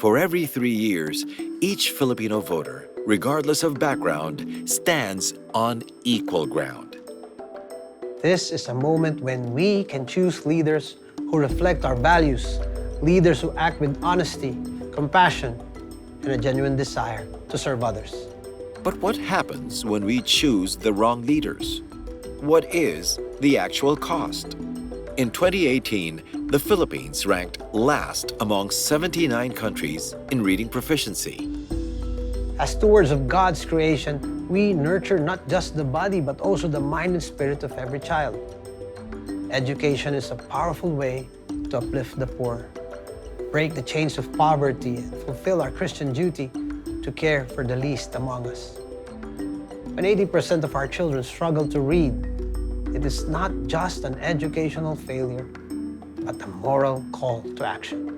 For every 3 years, each Filipino voter, regardless of background, stands on equal ground. This is a moment when we can choose leaders who reflect our values, leaders who act with honesty, compassion, and a genuine desire to serve others. But what happens when we choose the wrong leaders? What is the actual cost? In 2018, the Philippines ranked last among 79 countries in reading proficiency. As stewards of God's creation, we nurture not just the body but also the mind and spirit of every child. Education is a powerful way to uplift the poor, break the chains of poverty, and fulfill our Christian duty to care for the least among us. When 80% of our children struggle to read, it is not just an educational failure, but a moral call to action.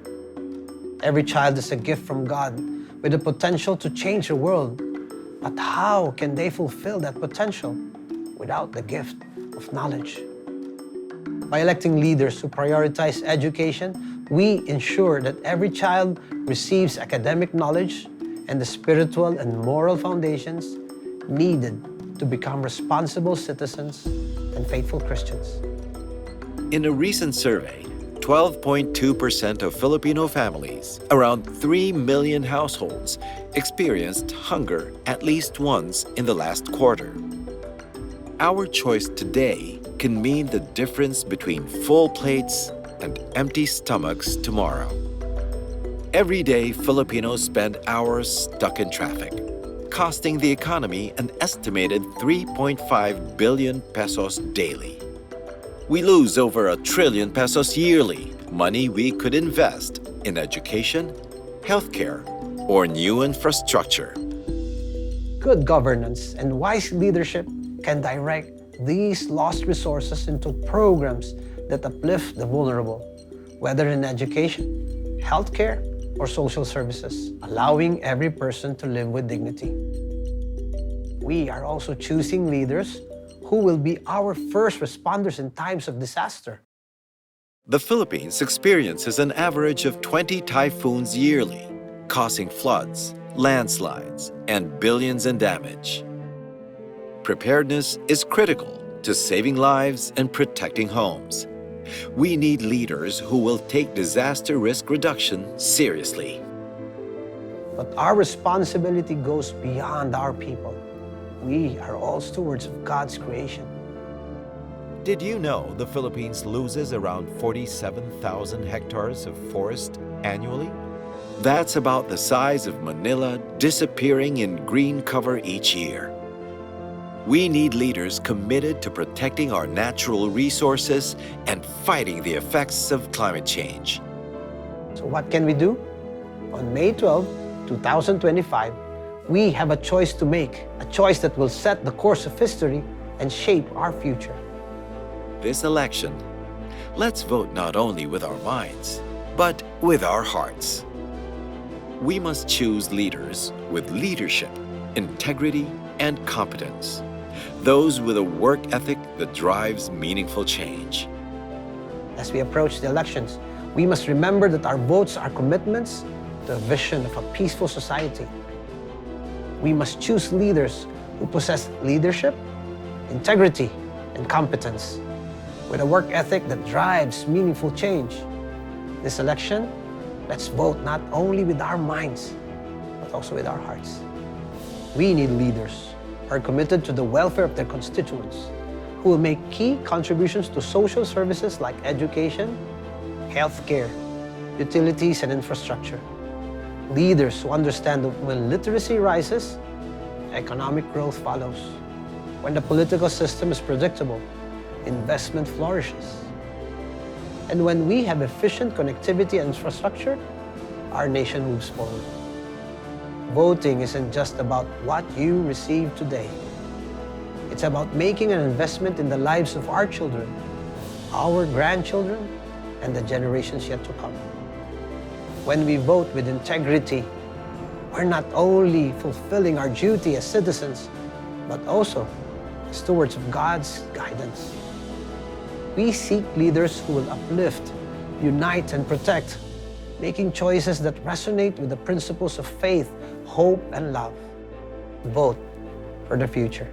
Every child is a gift from God with the potential to change the world. But how can they fulfill that potential without the gift of knowledge? By electing leaders who prioritize education, we ensure that every child receives academic knowledge and the spiritual and moral foundations needed to become responsible citizens and faithful Christians. In a recent survey, 12.2% of Filipino families, around 3 million households, experienced hunger at least once in the last quarter. Our choice today can mean the difference between full plates and empty stomachs tomorrow. Every day, Filipinos spend hours stuck in traffic, costing the economy an estimated 3.5 billion pesos daily. We lose over 1 trillion pesos yearly, money we could invest in education, healthcare, or new infrastructure. Good governance and wise leadership can direct these lost resources into programs that uplift the vulnerable, whether in education, healthcare, or social services, allowing every person to live with dignity. We are also choosing leaders who will be our first responders in times of disaster. The Philippines experiences an average of 20 typhoons yearly, causing floods, landslides, and billions in damage. Preparedness is critical to saving lives and protecting homes. We need leaders who will take disaster risk reduction seriously. But our responsibility goes beyond our people. We are all stewards of God's creation. Did you know the Philippines loses around 47,000 hectares of forest annually? That's about the size of Manila disappearing in green cover each year. We need leaders committed to protecting our natural resources and fighting the effects of climate change. So what can we do? On May 12, 2025, we have a choice to make, a choice that will set the course of history and shape our future. This election, let's vote not only with our minds, but with our hearts. We must choose leaders with leadership, integrity, and competence. Those with a work ethic that drives meaningful change. As we approach the elections, we must remember that our votes are commitments to a vision of a peaceful society. We must choose leaders who possess leadership, integrity, and competence, with a work ethic that drives meaningful change. This election, let's vote not only with our minds, but also with our hearts. We need leaders who are committed to the welfare of their constituents, who will make key contributions to social services like education, healthcare, utilities, and infrastructure. Leaders who understand that when literacy rises, economic growth follows. When the political system is predictable, investment flourishes. And when we have efficient connectivity and infrastructure, our nation moves forward. Voting isn't just about what you receive today. It's about making an investment in the lives of our children, our grandchildren, and the generations yet to come. When we vote with integrity, we're not only fulfilling our duty as citizens, but also stewards of God's guidance. We seek leaders who will uplift, unite, and protect, making choices that resonate with the principles of faith, hope, and love. Vote for the future.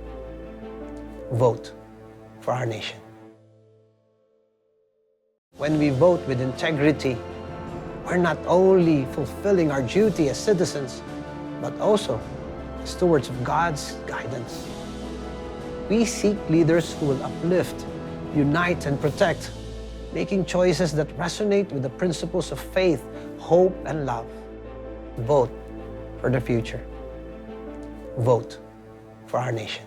Vote for our nation. When we vote with integrity, we're not only fulfilling our duty as citizens, but also stewards of God's guidance. We seek leaders who will uplift, unite, and protect, making choices that resonate with the principles of faith, hope, and love. Vote for the future. Vote for our nation.